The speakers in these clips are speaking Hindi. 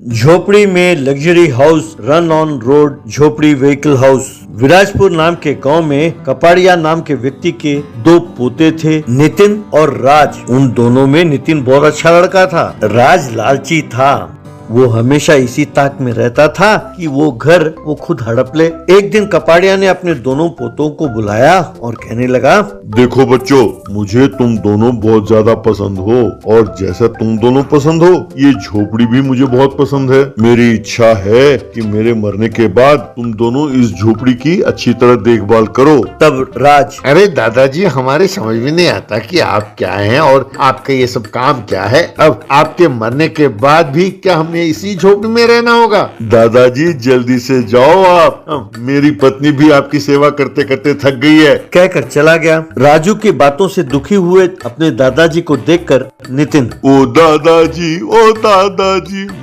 झोपड़ी में luxury house, run on road झोपड़ी व्हीकल हाउस। विराजपुर नाम के गांव में कपाड़िया नाम के व्यक्ति के दो पोते थे, नितिन और राज। उन दोनों में नितिन बहुत अच्छा लड़का था। राज लालची था। वो हमेशा इसी ताक में रहता था कि वो घर वो खुद हड़प ले। एक दिन कपाड़िया ने अपने दोनों पोतों को बुलाया और कहने लगा, देखो बच्चों, मुझे तुम दोनों बहुत ज्यादा पसंद हो और जैसा तुम दोनों पसंद हो, ये झोपड़ी भी मुझे बहुत पसंद है। मेरी इच्छा है कि मेरे मरने के बाद तुम दोनों इस झोपड़ी की अच्छी तरह देखभाल करो। तब राज, अरे दादाजी, हमारे समझ में नहीं आता कि आप क्या हैं और आपका ये सब काम क्या है। अब आपके मरने के बाद भी क्या हमें इसी झोपड़ी में रहना होगा? दादाजी जल्दी से जाओ आप, मेरी पत्नी भी आपकी सेवा करते करते थक गई है। कहकर चला गया। राजू की बातों से दुखी हुए अपने दादाजी को देखकर नितिन, ओ दादाजी,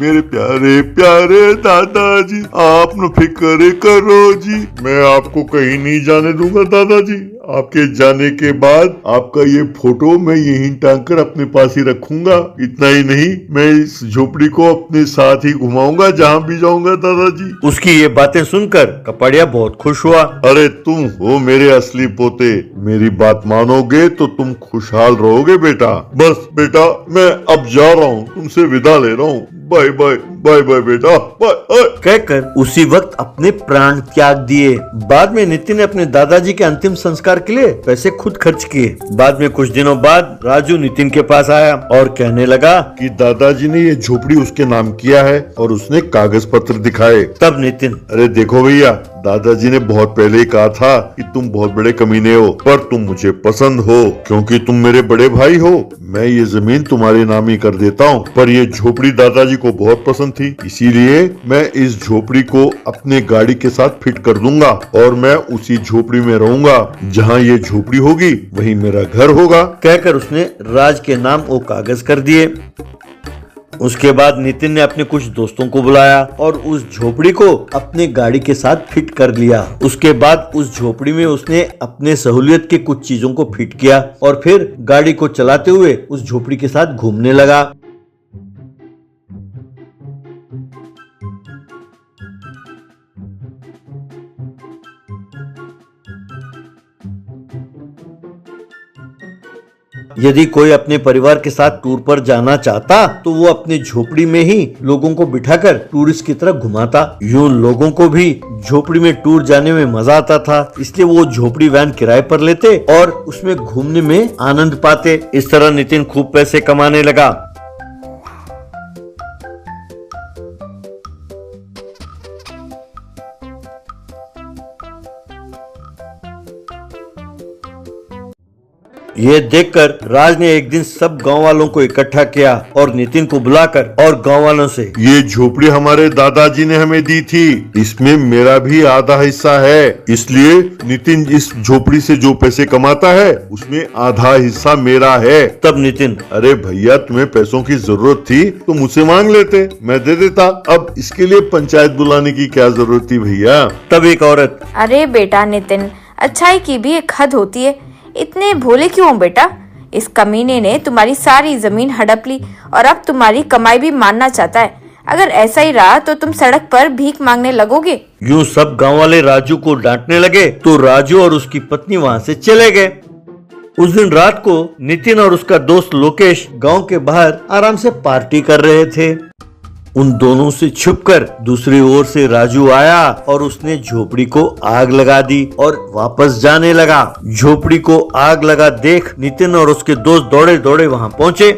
मेरे प्यारे प्यारे दादाजी, आप न फिक्र करो जी, मैं आपको कहीं नहीं जाने दूंगा दादाजी। आपके जाने के बाद आपका ये फोटो मैं यहीं टांग कर अपने पास ही रखूंगा। इतना ही नहीं, मैं इस झोपड़ी को अपने साथ ही घुमाऊंगा जहाँ भी जाऊंगा दादाजी। उसकी ये बातें सुनकर कपाड़िया बहुत खुश हुआ। अरे तुम हो मेरे असली पोते, मेरी बात मानोगे तो तुम खुशहाल रहोगे बेटा। बस बेटा, मैं अब जा रहा हूँ, तुमसे विदा ले रहा हूँ। बाय बाय बाय बाय बेटा, बाय। कहकर उसी वक्त अपने प्राण त्याग दिए। बाद में नितिन ने अपने दादाजी के अंतिम संस्कार के लिए पैसे खुद खर्च किए। बाद में कुछ दिनों बाद राजू नितिन के पास आया और कहने लगा कि दादाजी ने ये झोपड़ी उसके नाम किया है और उसने कागज पत्र दिखाए। तब नितिन, अरे देखो भैया, दादाजी ने बहुत पहले ही कहा था कि तुम बहुत बड़े कमीने हो, पर तुम मुझे पसंद हो क्योंकि तुम मेरे बड़े भाई हो। मैं ये जमीन तुम्हारे नाम ही कर देता हूँ, पर ये झोपड़ी दादाजी को बहुत पसंद थी, इसीलिए मैं इस झोपड़ी को अपने गाड़ी के साथ फिट कर दूंगा और मैं उसी झोपड़ी में रहूंगा। जहाँ ये झोपड़ी होगी वहीं मेरा घर होगा। कहकर उसने राज के नाम वो कागज कर दिए। उसके बाद नितिन ने अपने कुछ दोस्तों को बुलाया और उस झोपड़ी को अपने गाड़ी के साथ फिट कर लिया। उसके बाद उस झोपड़ी में उसने अपने सहूलियत के कुछ चीजों को फिट किया और फिर गाड़ी को चलाते हुए उस झोपड़ी के साथ घूमने लगा। यदि कोई अपने परिवार के साथ टूर पर जाना चाहता तो वो अपनी झोपड़ी में ही लोगों को बिठाकर टूरिस्ट की तरह घुमाता। यूं लोगों को भी झोपड़ी में टूर जाने में मजा आता था, इसलिए वो झोपड़ी वैन किराए पर लेते और उसमें घूमने में आनंद पाते। इस तरह नितिन खूब पैसे कमाने लगा। ये देखकर राज ने एक दिन सब गांव वालों को इकट्ठा किया और नितिन को बुलाकर और गांव वालों से, ये झोपड़ी हमारे दादाजी ने हमें दी थी, इसमें मेरा भी आधा हिस्सा है, इसलिए नितिन इस झोपड़ी से जो पैसे कमाता है उसमें आधा हिस्सा मेरा है। तब नितिन, अरे भैया, तुम्हें पैसों की जरूरत थी तो मुझसे मांग लेते, मैं दे देता। अब इसके लिए पंचायत बुलाने की क्या जरूरत थी भैया? तब एक औरत, अरे बेटा नितिन, अच्छाई की भी एक हद होती है, इतने भोले क्यों हो बेटा? इस कमीने ने तुम्हारी सारी जमीन हड़प ली और अब तुम्हारी कमाई भी मानना चाहता है। अगर ऐसा ही रहा तो तुम सड़क पर भीख मांगने लगोगे। यूं सब गांव वाले राजू को डांटने लगे तो राजू और उसकी पत्नी वहां से चले गए। उस दिन रात को नितिन और उसका दोस्त लोकेश गांव के बाहर आराम से पार्टी कर रहे थे। उन दोनों से छुपकर दूसरी ओर से राजू आया और उसने झोपड़ी को आग लगा दी और वापस जाने लगा। झोपड़ी को आग लगा देख नितिन और उसके दोस्त दौड़े दौड़े वहां पहुंचे।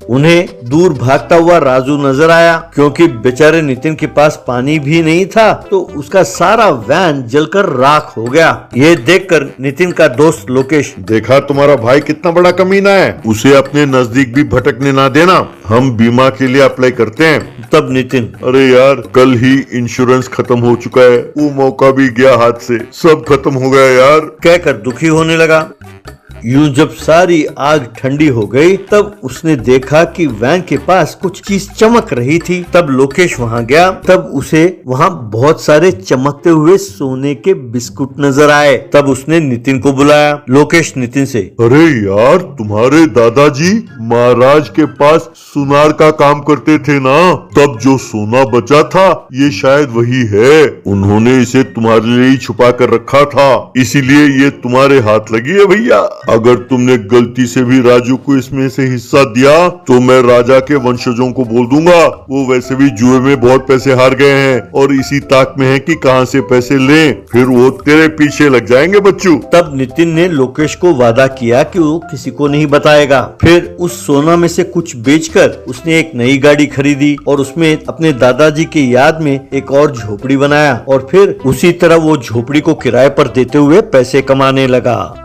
उन्हें दूर भागता हुआ राजू नजर आया। क्योंकि बेचारे नितिन के पास पानी भी नहीं था तो उसका सारा वैन जलकर राख हो गया। ये देखकर नितिन का दोस्त लोकेश, देखा तुम्हारा भाई कितना बड़ा कमीना है, उसे अपने नजदीक भी भटकने ना देना, हम बीमा के लिए अप्लाई करते हैं। तब नितिन, अरे यार, कल ही इंश्योरेंस खत्म हो चुका है, वो मौका भी गया हाथ से, सब खत्म हो गया यार। कहकर दुखी होने लगा। यूं जब सारी आग ठंडी हो गई तब उसने देखा कि वैन के पास कुछ चीज चमक रही थी। तब लोकेश वहां गया। तब उसे वहां बहुत सारे चमकते हुए सोने के बिस्कुट नजर आए। तब उसने नितिन को बुलाया। लोकेश नितिन से, अरे यार, तुम्हारे दादाजी महाराज के पास सुनार का काम करते थे ना, तब जो सोना बचा था ये शायद वही है। उन्होंने इसे तुम्हारे लिए ही छुपा कर रखा था, इसीलिए ये तुम्हारे हाथ लगी है भैया। अगर तुमने गलती से भी राजू को इसमें से हिस्सा दिया तो मैं राजा के वंशजों को बोल दूंगा। वो वैसे भी जुए में बहुत पैसे हार गए हैं और इसी ताक में है कि कहां से पैसे लें, फिर वो तेरे पीछे लग जाएंगे बच्चू। तब नितिन ने लोकेश को वादा किया कि वो किसी को नहीं बताएगा। फिर उस सोना में से कुछ बेचकर उसने एक नई गाड़ी खरीदी और उसमें अपने दादाजी की याद में एक और झोपड़ी बनाया और फिर उसी तरह वो झोपड़ी को किराए पर देते हुए पैसे कमाने लगा।